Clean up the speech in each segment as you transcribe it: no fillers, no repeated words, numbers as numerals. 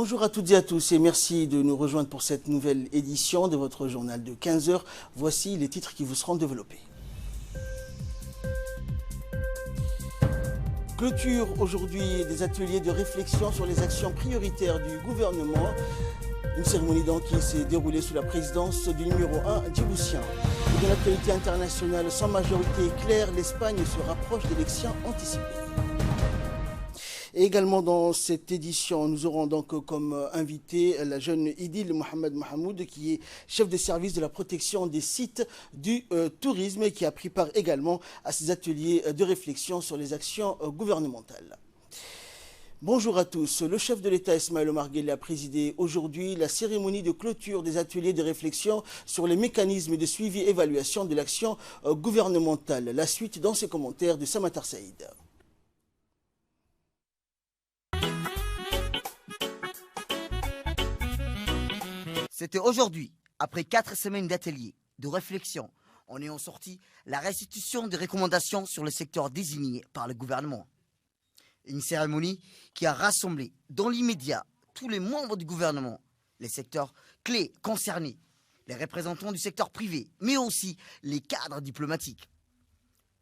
Bonjour à toutes et à tous et merci de nous rejoindre pour cette nouvelle édition de votre journal de 15 heures. Voici les titres qui vous seront développés. Clôture aujourd'hui des ateliers de réflexion sur les actions prioritaires du gouvernement. Une cérémonie donc qui s'est déroulée sous la présidence du numéro 1 djiboutien. Et de l'actualité internationale sans majorité claire, l'Espagne se rapproche d'élections anticipées. Et également dans cette édition, nous aurons donc comme invité la jeune Idil Mohamed Mahamoud, qui est chef de service de la protection des sites du tourisme et qui a pris part également à ces ateliers de réflexion sur les actions gouvernementales. Bonjour à tous. Le chef de l'État Ismaël Omar Guelleh a présidé aujourd'hui la cérémonie de clôture des ateliers de réflexion sur les mécanismes de suivi et évaluation de l'action gouvernementale. La suite dans ses commentaires de Samatar Saïd. C'était aujourd'hui, après 4 semaines d'ateliers, de réflexion, en ayant sorti la restitution des recommandations sur le secteur désigné par le gouvernement. Une cérémonie qui a rassemblé dans l'immédiat tous les membres du gouvernement, les secteurs clés concernés, les représentants du secteur privé, mais aussi les cadres diplomatiques.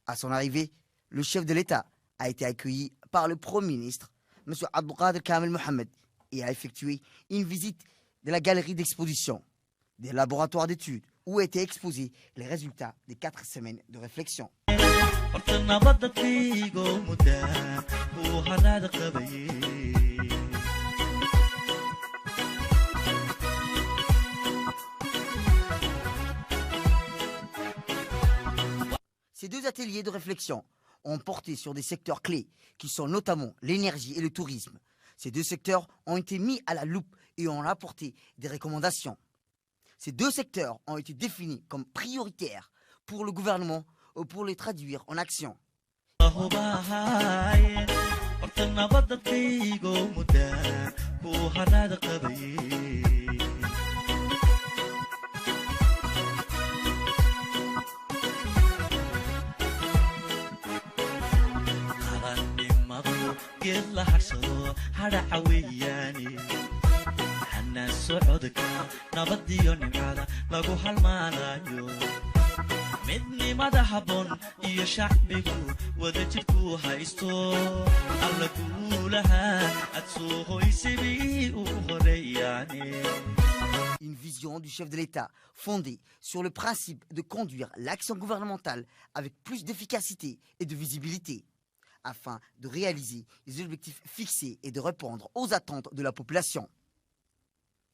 À son arrivée, le chef de l'État a été accueilli par le Premier ministre, M. Abdelkader Kamel Mohamed, et a effectué une visite de la galerie d'exposition, des laboratoires d'études, où étaient exposés les résultats des 4 semaines de réflexion. Ces 2 ateliers de réflexion ont porté sur des secteurs clés qui sont notamment l'énergie et le tourisme. Ces 2 secteurs ont été mis à la loupe et ont apporté des recommandations. Ces 2 secteurs ont été définis comme prioritaires pour le gouvernement ou pour les traduire en action. Une vision du chef de l'État fondée sur le principe de conduire l'action gouvernementale avec plus d'efficacité et de visibilité, afin de réaliser les objectifs fixés et de répondre aux attentes de la population.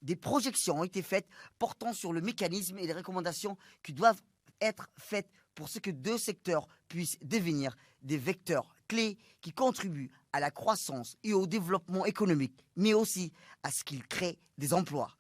Des projections ont été faites portant sur le mécanisme et les recommandations qui doivent être faites pour ce que 2 secteurs puissent devenir des vecteurs clés qui contribuent à la croissance et au développement économique, mais aussi à ce qu'ils créent des emplois.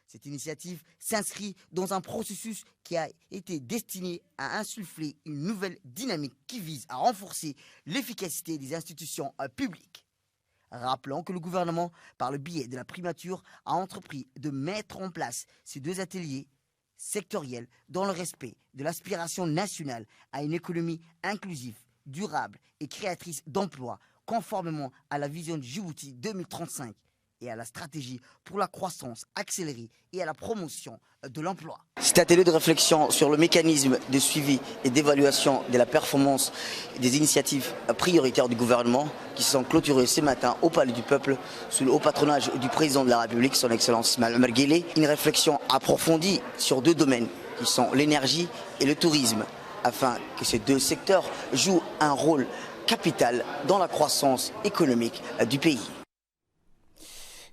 Cette initiative s'inscrit dans un processus qui a été destiné à insuffler une nouvelle dynamique qui vise à renforcer l'efficacité des institutions publiques. Rappelons que le gouvernement, par le biais de la primature, a entrepris de mettre en place ces 2 ateliers sectoriels dans le respect de l'aspiration nationale à une économie inclusive, durable et créatrice d'emplois, conformément à la vision de Djibouti 2035 et à la stratégie pour la croissance accélérée et à la promotion de l'emploi. Cet atelier de réflexion sur le mécanisme de suivi et d'évaluation de la performance des initiatives prioritaires du gouvernement qui se sont clôturées ce matin au Palais du Peuple sous le haut patronage du président de la République, son Excellence Ismaël Omar Guelleh. Une réflexion approfondie sur deux domaines qui sont l'énergie et le tourisme, afin que ces deux secteurs jouent un rôle capital dans la croissance économique du pays.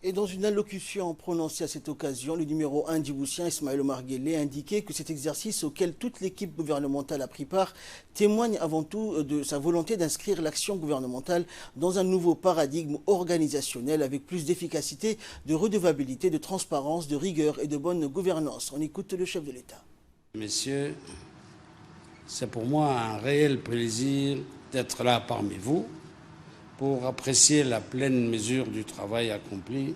Et dans une allocution prononcée à cette occasion, le numéro 1 djiboutien, Ismaël Omar Guelleh, a indiqué que cet exercice auquel toute l'équipe gouvernementale a pris part témoigne avant tout de sa volonté d'inscrire l'action gouvernementale dans un nouveau paradigme organisationnel avec plus d'efficacité, de redevabilité, de transparence, de rigueur et de bonne gouvernance. On écoute le chef de l'État. Messieurs, c'est pour moi un réel plaisir d'être là parmi vous pour apprécier la pleine mesure du travail accompli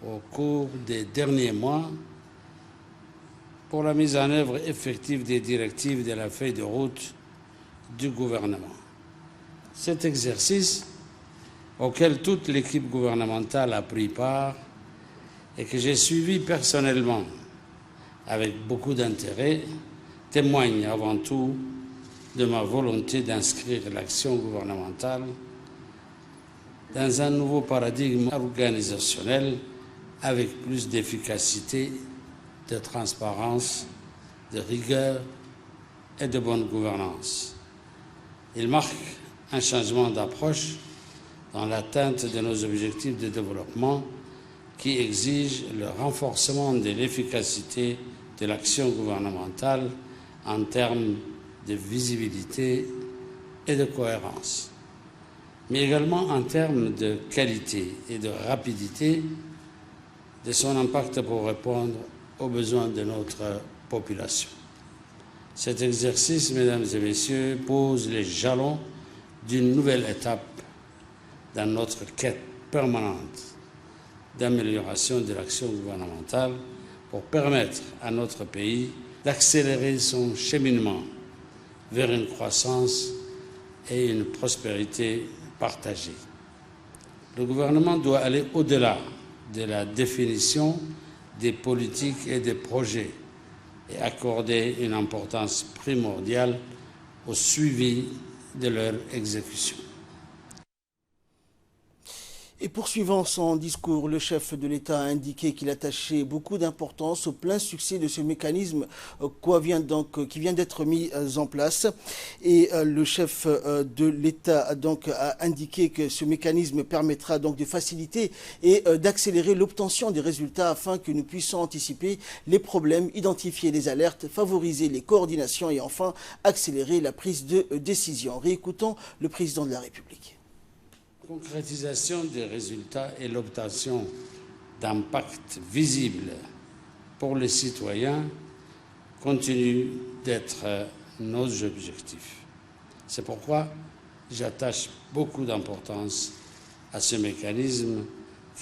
au cours des derniers mois pour la mise en œuvre effective des directives de la feuille de route du gouvernement. Cet exercice, auquel toute l'équipe gouvernementale a pris part et que j'ai suivi personnellement avec beaucoup d'intérêt, témoigne avant tout de ma volonté d'inscrire l'action gouvernementale dans un nouveau paradigme organisationnel avec plus d'efficacité, de transparence, de rigueur et de bonne gouvernance. Il marque un changement d'approche dans l'atteinte de nos objectifs de développement qui exige le renforcement de l'efficacité de l'action gouvernementale en termes de visibilité et de cohérence, mais également en termes de qualité et de rapidité de son impact pour répondre aux besoins de notre population. Cet exercice, mesdames et messieurs, pose les jalons d'une nouvelle étape dans notre quête permanente d'amélioration de l'action gouvernementale pour permettre à notre pays d'accélérer son cheminement vers une croissance et une prospérité partagée. Le gouvernement doit aller au-delà de la définition des politiques et des projets et accorder une importance primordiale au suivi de leur exécution. Et poursuivant son discours, le chef de l'État a indiqué qu'il attachait beaucoup d'importance au plein succès de ce mécanisme qui vient d'être mis en place. Et le chef de l'État a indiqué que ce mécanisme permettra donc de faciliter et d'accélérer l'obtention des résultats afin que nous puissions anticiper les problèmes, identifier les alertes, favoriser les coordinations et enfin accélérer la prise de décision. Réécoutons le président de la République. La concrétisation des résultats et l'obtention d'impact visible pour les citoyens continuent d'être nos objectifs. C'est pourquoi j'attache beaucoup d'importance à ce mécanisme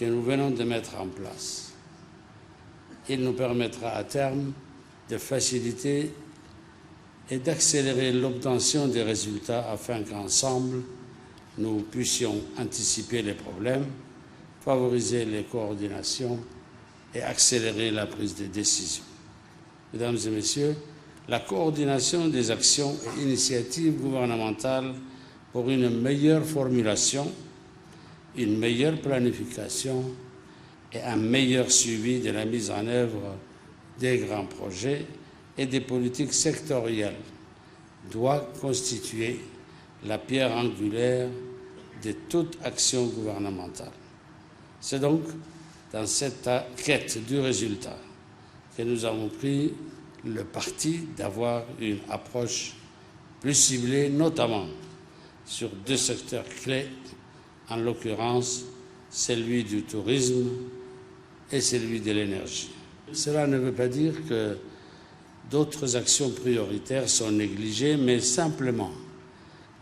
que nous venons de mettre en place. Il nous permettra à terme de faciliter et d'accélérer l'obtention des résultats afin qu'ensemble, nous puissions anticiper les problèmes, favoriser les coordinations et accélérer la prise de décision. Mesdames et messieurs, la coordination des actions et initiatives gouvernementales pour une meilleure formulation, une meilleure planification et un meilleur suivi de la mise en œuvre des grands projets et des politiques sectorielles doit constituer la pierre angulaire de toute action gouvernementale. C'est donc dans cette quête du résultat que nous avons pris le parti d'avoir une approche plus ciblée, notamment sur deux secteurs clés, en l'occurrence celui du tourisme et celui de l'énergie. Cela ne veut pas dire que d'autres actions prioritaires sont négligées, mais simplement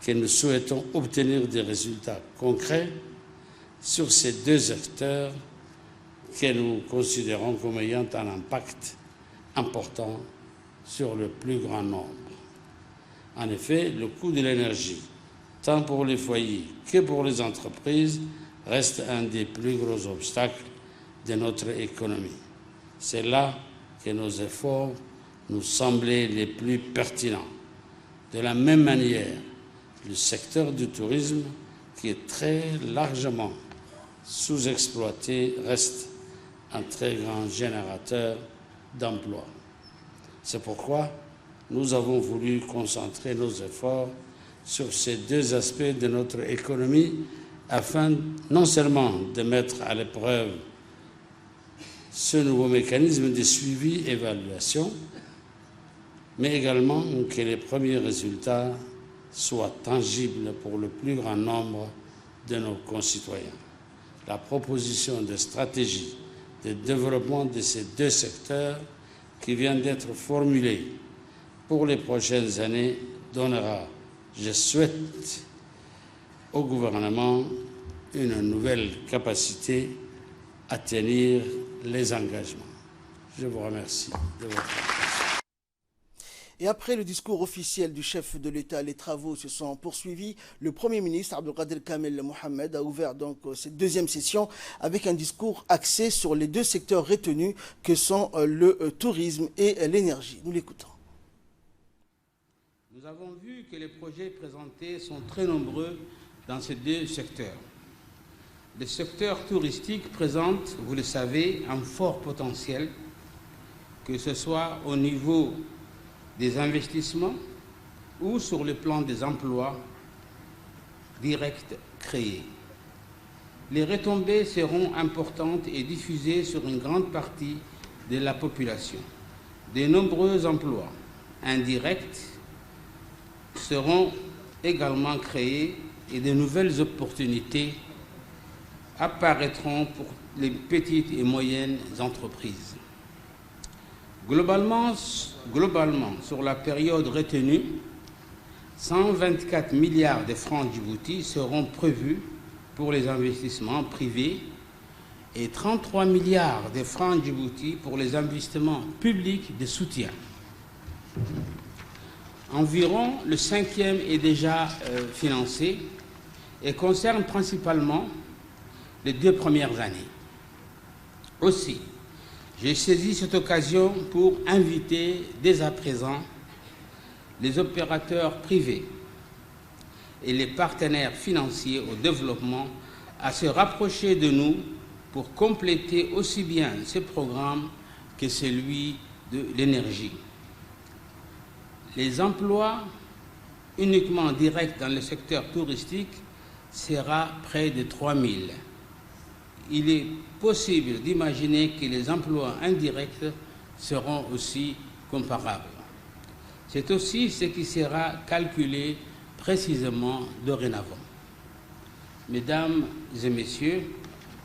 que nous souhaitons obtenir des résultats concrets sur ces deux secteurs que nous considérons comme ayant un impact important sur le plus grand nombre. En effet, le coût de l'énergie, tant pour les foyers que pour les entreprises, reste un des plus gros obstacles de notre économie. C'est là que nos efforts nous semblaient les plus pertinents. De la même manière, le secteur du tourisme, qui est très largement sous-exploité, reste un très grand générateur d'emplois. C'est pourquoi nous avons voulu concentrer nos efforts sur ces deux aspects de notre économie afin non seulement de mettre à l'épreuve ce nouveau mécanisme de suivi et évaluation, mais également que les premiers résultats soient tangibles pour le plus grand nombre de nos concitoyens. La proposition de stratégie de développement de ces deux secteurs qui vient d'être formulée pour les prochaines années donnera, je souhaite, au gouvernement une nouvelle capacité à tenir les engagements. Je vous remercie de votre attention. Et après le discours officiel du chef de l'État, les travaux se sont poursuivis. Le Premier ministre Abdelkader Kamel Mohamed a ouvert donc cette deuxième session avec un discours axé sur les deux secteurs retenus que sont le tourisme et l'énergie. Nous l'écoutons. Nous avons vu que les projets présentés sont très nombreux dans ces deux secteurs. Le secteur touristique présente, vous le savez, un fort potentiel, que ce soit au niveau des investissements ou sur le plan des emplois directs créés. Les retombées seront importantes et diffusées sur une grande partie de la population. De nombreux emplois indirects seront également créés et de nouvelles opportunités apparaîtront pour les petites et moyennes entreprises. Globalement, sur la période retenue, 124 milliards de francs djibouti seront prévus pour les investissements privés et 33 milliards de francs djibouti pour les investissements publics de soutien. Environ le cinquième est déjà financé et concerne principalement les 2 premières années. Aussi, j'ai saisi cette occasion pour inviter dès à présent les opérateurs privés et les partenaires financiers au développement à se rapprocher de nous pour compléter aussi bien ce programme que celui de l'énergie. Les emplois uniquement directs dans le secteur touristique sera près de 3 000. Il est possible d'imaginer que les emplois indirects seront aussi comparables. C'est aussi ce qui sera calculé précisément dorénavant. Mesdames et messieurs,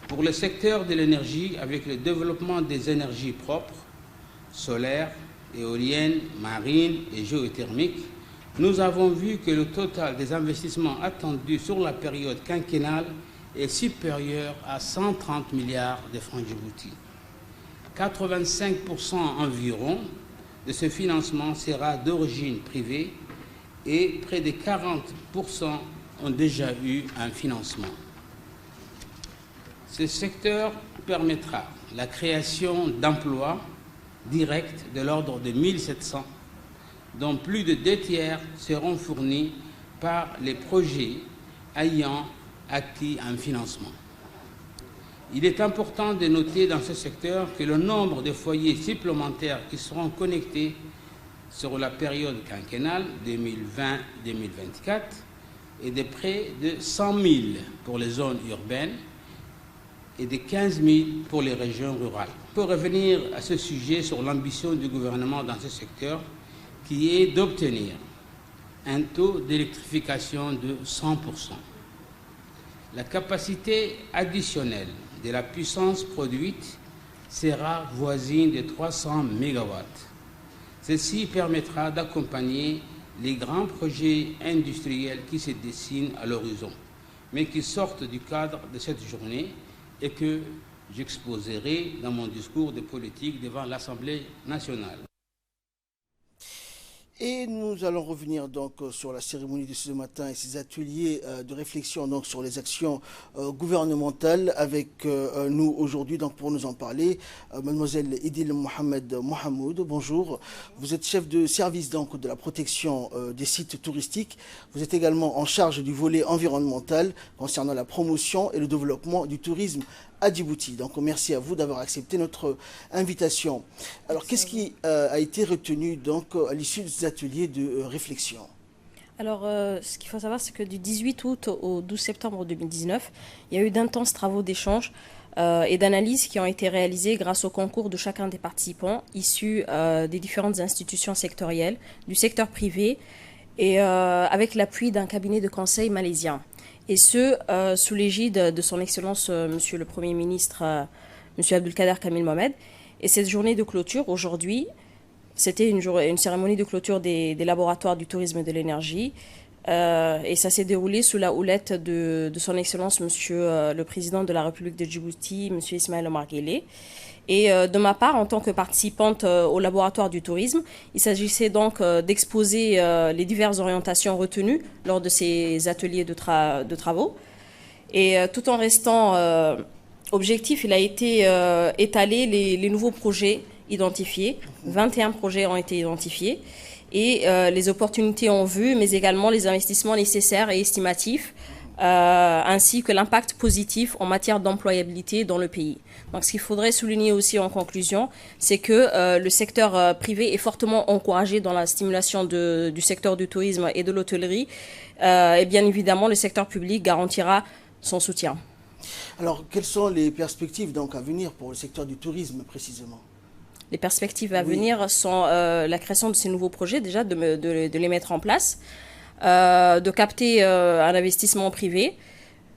pour le secteur de l'énergie, avec le développement des énergies propres, solaires, éoliennes, marines et géothermiques, nous avons vu que le total des investissements attendus sur la période quinquennale est supérieur à 130 milliards de francs djibouti. 85% environ de ce financement sera d'origine privée et près de 40% ont déjà eu un financement. Ce secteur permettra la création d'emplois directs de l'ordre de 1700, dont plus de 2 tiers seront fournis par les projets ayant acquis un financement. Il est important de noter dans ce secteur que le nombre de foyers supplémentaires qui seront connectés sur la période quinquennale 2020-2024 est de près de 100 000 pour les zones urbaines et de 15 000 pour les régions rurales. Pour revenir à ce sujet sur l'ambition du gouvernement dans ce secteur, qui est d'obtenir un taux d'électrification de 100%. La capacité additionnelle de la puissance produite sera voisine de 300 MW. Ceci permettra d'accompagner les grands projets industriels qui se dessinent à l'horizon, mais qui sortent du cadre de cette journée et que j'exposerai dans mon discours de politique devant l'Assemblée nationale. Et nous allons revenir donc sur la cérémonie de ce matin et ces ateliers de réflexion donc sur les actions gouvernementales avec nous aujourd'hui donc pour nous en parler mademoiselle Idil Mohamed Mohamoud. Bonjour. Vous êtes chef de service donc de la protection des sites touristiques. Vous êtes également en charge du volet environnemental concernant la promotion et le développement du tourisme à Djibouti. Donc merci à vous d'avoir accepté notre invitation. Alors qu'est-ce qui a été retenu donc à l'issue de ces ateliers de réflexion? Alors ce qu'il faut savoir, c'est que du 18 août au 12 septembre 2019, il y a eu d'intenses travaux d'échange et d'analyse qui ont été réalisés grâce au concours de chacun des participants issus des différentes institutions sectorielles, du secteur privé et avec l'appui d'un cabinet de conseil malaisien. Et ce, sous l'égide de son Excellence, Monsieur le Premier ministre, Monsieur Abdelkader Kamil Mohamed. Et cette journée de clôture, aujourd'hui, c'était une cérémonie de clôture des laboratoires du tourisme et de l'énergie. Et ça s'est déroulé sous la houlette de son Excellence, Monsieur le Président de la République de Djibouti, Monsieur Ismaël Omar Guelleh. Et de ma part, en tant que participante au laboratoire du tourisme, il s'agissait donc d'exposer les diverses orientations retenues lors de ces ateliers de travaux. Et tout en restant objectif, il a été étalé les nouveaux projets identifiés. 21 projets ont été identifiés. Et les opportunités en vue, mais également les investissements nécessaires et estimatifs, ainsi que l'impact positif en matière d'employabilité dans le pays. Donc ce qu'il faudrait souligner aussi en conclusion, c'est que le secteur privé est fortement encouragé dans la stimulation du secteur du tourisme et de l'hôtellerie, et bien évidemment le secteur public garantira son soutien. Alors quelles sont les perspectives donc à venir pour le secteur du tourisme précisément? Les perspectives à venir sont la création de ces nouveaux projets, déjà de les mettre en place, de capter un investissement privé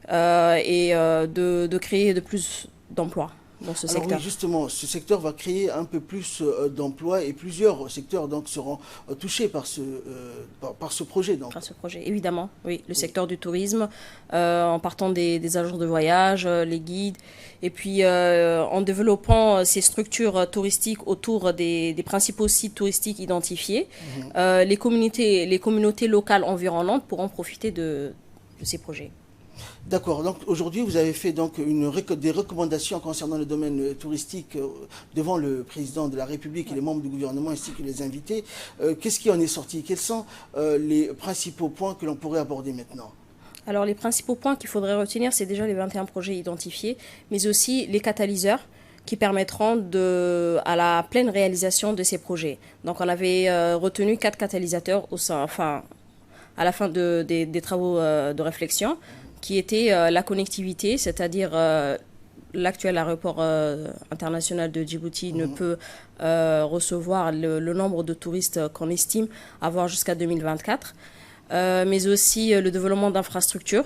et de créer de plus d'emplois dans ce secteur. Oui, justement, ce secteur va créer un peu plus d'emplois et plusieurs secteurs donc seront touchés par ce projet. Donc. Par ce projet, évidemment, oui. Le secteur du tourisme, en partant des agences de voyage, les guides, et puis en développant ces structures touristiques autour des principaux sites touristiques identifiés, les communautés locales environnantes pourront profiter de ces projets. D'accord. Donc aujourd'hui, vous avez fait donc des recommandations concernant le domaine touristique devant le président de la République et les membres du gouvernement ainsi que les invités. Qu'est-ce qui en est sorti? Quels sont les principaux points que l'on pourrait aborder maintenant? Alors les principaux points qu'il faudrait retenir, c'est déjà les 21 projets identifiés, mais aussi les catalyseurs qui permettront à la pleine réalisation de ces projets. Donc on avait retenu 4 catalysateurs à la fin des travaux de réflexion, qui était la connectivité, c'est-à-dire l'actuel aéroport international de Djibouti ne peut recevoir le nombre de touristes qu'on estime avoir jusqu'à 2024, mais aussi le développement d'infrastructures,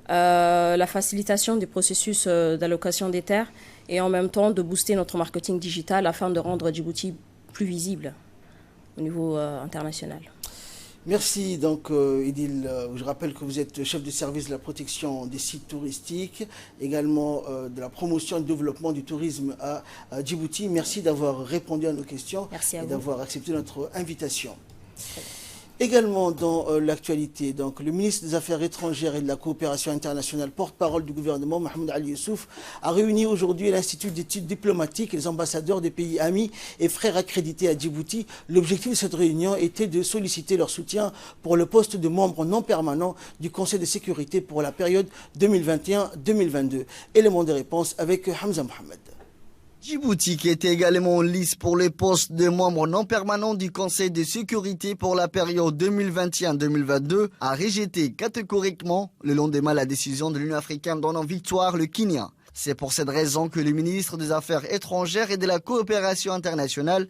la facilitation du processus d'allocation des terres et en même temps de booster notre marketing digital afin de rendre Djibouti plus visible au niveau international. Merci. Donc, Idil, je rappelle que vous êtes chef de service de la protection des sites touristiques, également de la promotion et du développement du tourisme à Djibouti. Merci d'avoir répondu à nos questions et d'avoir accepté notre invitation. Également dans l'actualité, donc le ministre des Affaires étrangères et de la coopération internationale, porte-parole du gouvernement, Mohamed Ali Youssouf, a réuni aujourd'hui l'Institut d'études diplomatiques et les ambassadeurs des pays amis et frères accrédités à Djibouti. L'objectif de cette réunion était de solliciter leur soutien pour le poste de membre non permanent du Conseil de sécurité pour la période 2021-2022. Élément de réponse avec Hamza Mohamed. Djibouti, qui était également en lice pour les postes de membres non permanents du Conseil de sécurité pour la période 2021-2022, a rejeté catégoriquement le lendemain la décision de l'Union africaine donnant victoire le Kenya. C'est pour cette raison que le ministre des Affaires étrangères et de la coopération internationale,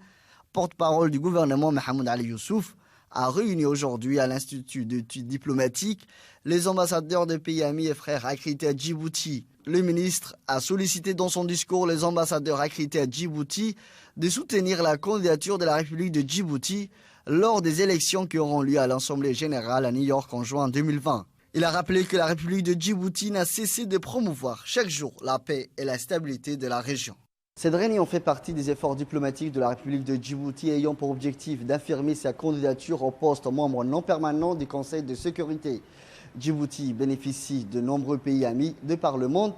porte-parole du gouvernement Mohamed Ali Youssouf, a réuni aujourd'hui à l'Institut d'études diplomatiques les ambassadeurs des pays amis et frères accrédités à Djibouti. Le ministre a sollicité dans son discours les ambassadeurs accrédités à Djibouti de soutenir la candidature de la République de Djibouti lors des élections qui auront lieu à l'Assemblée générale à New York en juin 2020. Il a rappelé que la République de Djibouti n'a cessé de promouvoir chaque jour la paix et la stabilité de la région. Cette réunion fait partie des efforts diplomatiques de la République de Djibouti ayant pour objectif d'affirmer sa candidature au poste membre non permanent du Conseil de sécurité. Djibouti bénéficie de nombreux pays amis de par le monde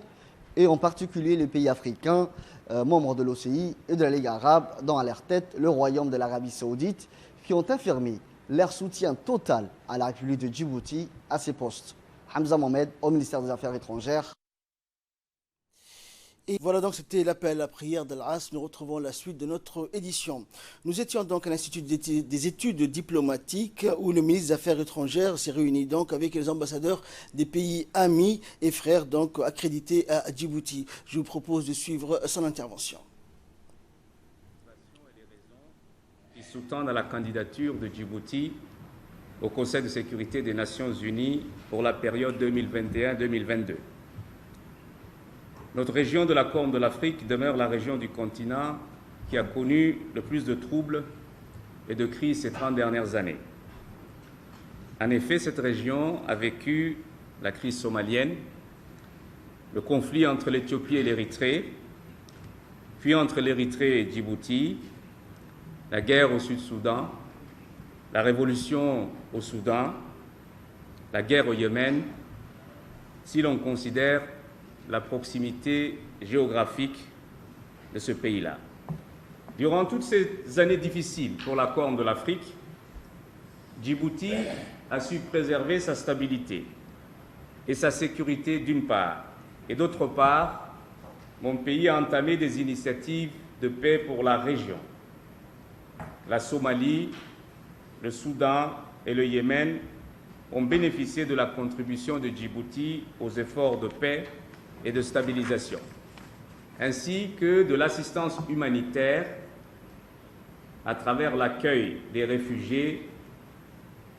et en particulier les pays africains, membres de l'OCI et de la Ligue arabe, dont à leur tête le Royaume de l'Arabie saoudite, qui ont affirmé leur soutien total à la République de Djibouti à ses postes. Hamza Mohamed au ministère des Affaires étrangères. Et voilà donc, c'était l'appel à prière d'Al-As. Nous retrouvons la suite de notre édition. Nous étions donc à l'Institut des études diplomatiques où le ministre des Affaires étrangères s'est réuni donc avec les ambassadeurs des pays amis et frères donc accrédités à Djibouti. Je vous propose de suivre son intervention. Qui sous-tendent à la candidature de Djibouti au Conseil de sécurité des Nations Unies pour la période 2021-2022. Notre région de la Corne de l'Afrique demeure la région du continent qui a connu le plus de troubles et de crises ces 30 dernières années. En effet, cette région a vécu la crise somalienne, le conflit entre l'Éthiopie et l'Érythrée, puis entre l'Érythrée et Djibouti, la guerre au Sud-Soudan, la révolution au Soudan, la guerre au Yémen, si l'on considère la proximité géographique de ce pays-là. Durant toutes ces années difficiles pour la Corne de l'Afrique, Djibouti a su préserver sa stabilité et sa sécurité d'une part, et d'autre part, mon pays a entamé des initiatives de paix pour la région. La Somalie, le Soudan et le Yémen ont bénéficié de la contribution de Djibouti aux efforts de paix et de stabilisation, ainsi que de l'assistance humanitaire à travers l'accueil des réfugiés,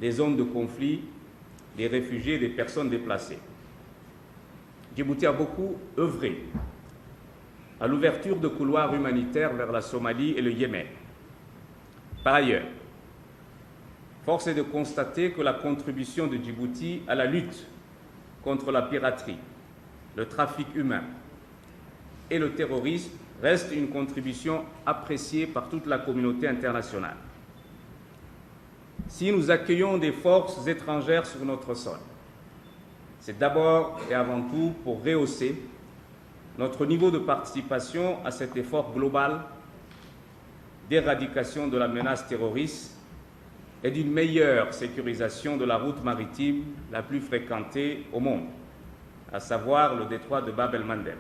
des zones de conflit, des réfugiés et des personnes déplacées. Djibouti a beaucoup œuvré à l'ouverture de couloirs humanitaires vers la Somalie et le Yémen. Par ailleurs, force est de constater que la contribution de Djibouti à la lutte contre la piraterie, le trafic humain et le terrorisme reste une contribution appréciée par toute la communauté internationale. Si nous accueillons des forces étrangères sur notre sol, c'est d'abord et avant tout pour rehausser notre niveau de participation à cet effort global d'éradication de la menace terroriste et d'une meilleure sécurisation de la route maritime la plus fréquentée au monde, à savoir le détroit de Bab el-Mandeb.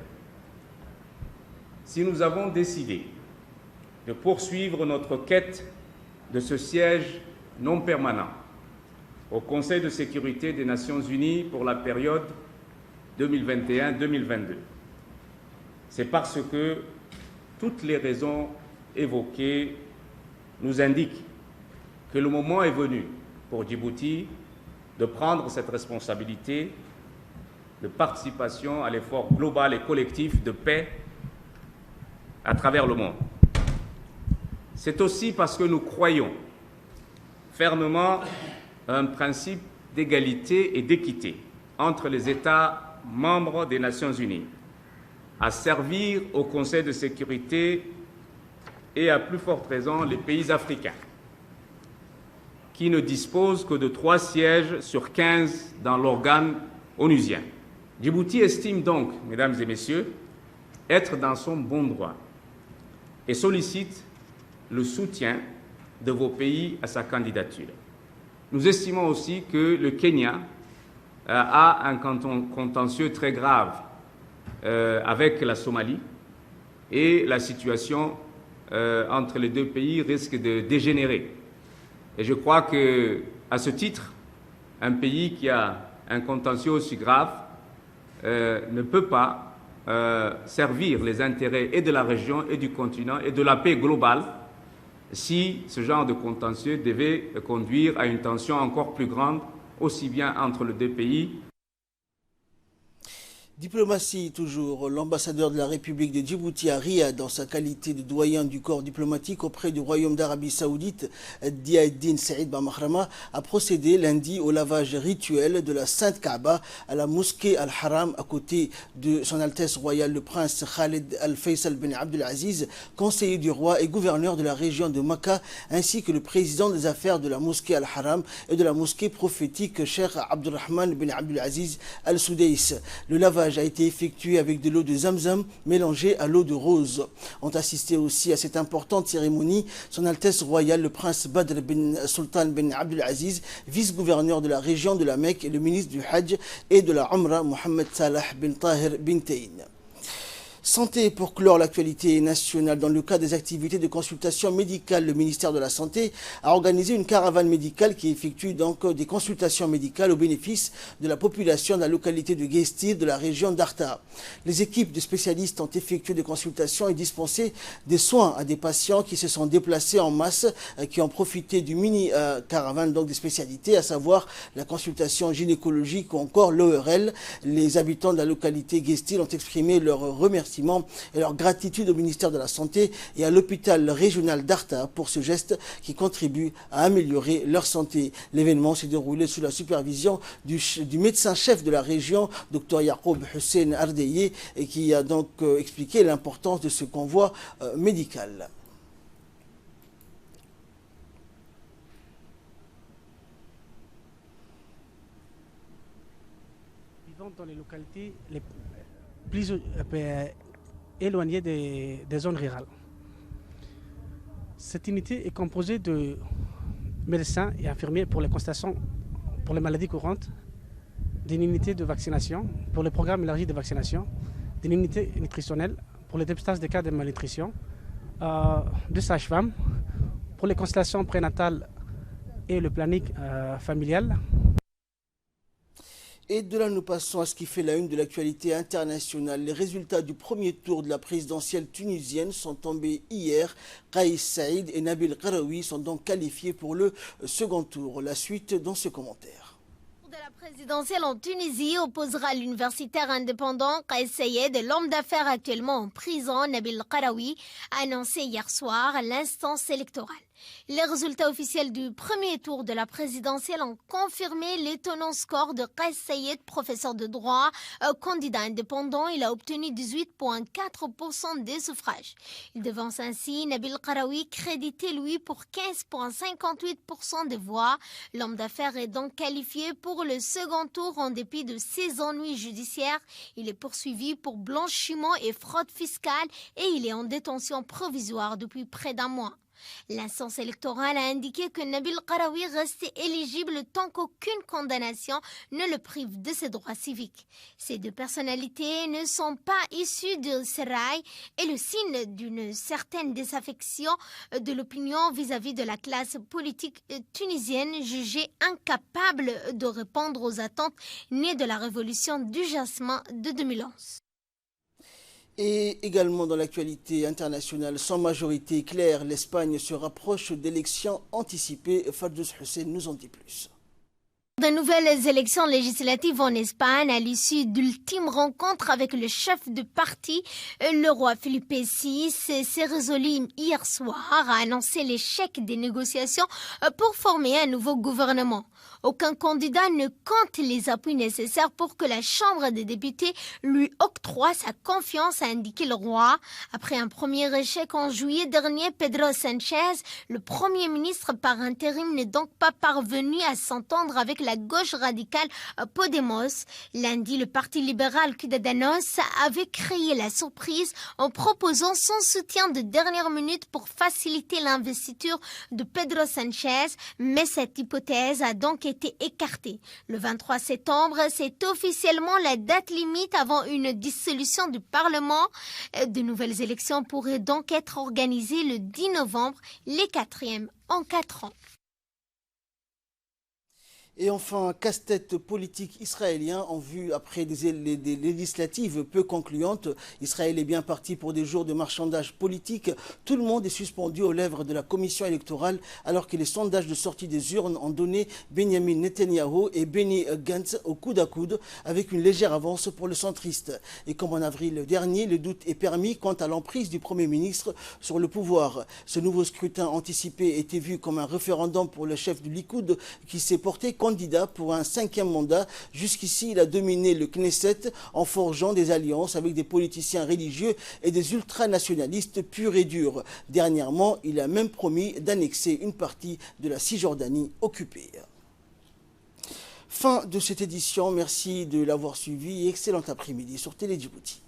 Si nous avons décidé de poursuivre notre quête de ce siège non permanent au Conseil de sécurité des Nations Unies pour la période 2021-2022, c'est parce que toutes les raisons évoquées nous indiquent que le moment est venu pour Djibouti de prendre cette responsabilité de participation à l'effort global et collectif de paix à travers le monde. C'est aussi parce que nous croyons fermement à un principe d'égalité et d'équité entre les États membres des Nations Unies, à servir au Conseil de sécurité et à plus forte raison les pays africains, qui ne disposent que de 3 sièges sur 15 dans l'organe onusien. Djibouti estime donc, mesdames et messieurs, être dans son bon droit et sollicite le soutien de vos pays à sa candidature. Nous estimons aussi que le Kenya a un contentieux très grave avec la Somalie et la situation entre les deux pays risque de dégénérer. Et je crois qu'à ce titre, un pays qui a un contentieux aussi grave ne peut pas servir les intérêts et de la région et du continent et de la paix globale si ce genre de contentieux devait conduire à une tension encore plus grande, aussi bien entre les deux pays. Diplomatie toujours. L'ambassadeur de la République de Djibouti à Riyad, dans sa qualité de doyen du corps diplomatique auprès du Royaume d'Arabie Saoudite, Diaeddine Saïd Bamahrama, a procédé lundi au lavage rituel de la Sainte Kaaba à la mosquée Al-Haram à côté de Son Altesse Royale le Prince Khaled Al-Faisal bin Abdelaziz, conseiller du roi et gouverneur de la région de Makkah, ainsi que le président des affaires de la mosquée Al-Haram et de la mosquée prophétique Cheikh Abdurrahman bin Abdelaziz Al-Soudaïs. Le lavage a été effectué avec de l'eau de Zamzam mélangée à l'eau de rose. Ont assisté aussi à cette importante cérémonie Son Altesse Royale le Prince Badr bin Sultan bin Abdelaziz, vice-gouverneur de la région de la Mecque, et le ministre du Hajj et de la Umrah Mohamed Salah bin Tahir bin Taïn. Santé pour clore l'actualité nationale. Dans le cadre des activités de consultation médicale, le ministère de la Santé a organisé une caravane médicale qui effectue donc des consultations médicales au bénéfice de la population de la localité de Guestir de la région d'Arta. Les équipes de spécialistes ont effectué des consultations et dispensé des soins à des patients qui se sont déplacés en masse, qui ont profité du mini-caravane donc des spécialités, à savoir la consultation gynécologique ou encore l'ORL. Les habitants de la localité Guestir ont exprimé leur remerciement et leur gratitude au ministère de la Santé et à l'hôpital régional d'Arta pour ce geste qui contribue à améliorer leur santé. L'événement s'est déroulé sous la supervision du médecin-chef de la région, Dr Yacoub Hussein Ardeye, et qui a donc expliqué l'importance de ce convoi médical. Vivant dans les localités les plus éloignées des zones rurales. Cette unité est composée de médecins et infirmiers pour les consultations pour les maladies courantes, d'une unité de vaccination pour le programme élargi de vaccination, d'une unité nutritionnelle pour le dépistage des cas de malnutrition, de sages-femmes pour les consultations prénatales et le planning familial. Et de là, nous passons à ce qui fait la une de l'actualité internationale. Les résultats du premier tour de la présidentielle tunisienne sont tombés hier. Kais Saïd et Nabil Qaraoui sont donc qualifiés pour le second tour. La suite dans ce commentaire. De la présidentielle en Tunisie opposera l'universitaire indépendant Kais Saïd et l'homme d'affaires actuellement en prison, Nabil Qaraoui, a annoncé hier soir l'instance électorale. Les résultats officiels du premier tour de la présidentielle ont confirmé l'étonnant score de Kais Saïd, professeur de droit, candidat indépendant. Il a obtenu 18,4% des suffrages. Il devance ainsi Nabil Qaraoui, crédité lui pour 15,58% des voix. L'homme d'affaires est donc qualifié pour le second tour en dépit de ses ennuis judiciaires. Il est poursuivi pour blanchiment et fraude fiscale et il est en détention provisoire depuis près d'un mois. L'instance électorale a indiqué que Nabil Qaraoui restait éligible tant qu'aucune condamnation ne le prive de ses droits civiques. Ces deux personnalités ne sont pas issues de Serrail et le signe d'une certaine désaffection de l'opinion vis-à-vis de la classe politique tunisienne jugée incapable de répondre aux attentes nées de la révolution du jasmin de 2011. Et également dans l'actualité internationale, sans majorité claire, l'Espagne se rapproche d'élections anticipées. Fardous Hussein nous en dit plus. De nouvelles élections législatives en Espagne à l'issue d'ultimes rencontres avec le chef de parti, le roi Felipe VI, s'est résolu hier soir à annoncer l'échec des négociations pour former un nouveau gouvernement. Aucun candidat ne compte les appuis nécessaires pour que la Chambre des députés lui octroie sa confiance, a indiqué le roi. Après un premier échec en juillet dernier, Pedro Sánchez, le Premier ministre par intérim, n'est donc pas parvenu à s'entendre avec la gauche radicale Podemos. Lundi, le parti libéral Ciudadanos avait créé la surprise en proposant son soutien de dernière minute pour faciliter l'investiture de Pedro Sánchez, mais cette hypothèse a donc été écartée. Le 23 septembre, c'est officiellement la date limite avant une dissolution du Parlement. De nouvelles élections pourraient donc être organisées le 10 novembre, les 4e en 4 ans. Et enfin, casse-tête politique israélien en vue après des législatives peu concluantes. Israël est bien parti pour des jours de marchandage politique. Tout le monde est suspendu aux lèvres de la commission électorale alors que les sondages de sortie des urnes ont donné Benjamin Netanyahu et Benny Gantz au coude à coude avec une légère avance pour le centriste. Et comme en avril dernier, le doute est permis quant à l'emprise du Premier ministre sur le pouvoir. Ce nouveau scrutin anticipé était vu comme un référendum pour le chef du Likoud qui s'est porté candidat pour un 5e mandat. Jusqu'ici, il a dominé le Knesset en forgeant des alliances avec des politiciens religieux et des ultranationalistes purs et durs. Dernièrement, il a même promis d'annexer une partie de la Cisjordanie occupée. Fin de cette édition, merci de l'avoir suivi et excellent après-midi sur Télé Djibouti.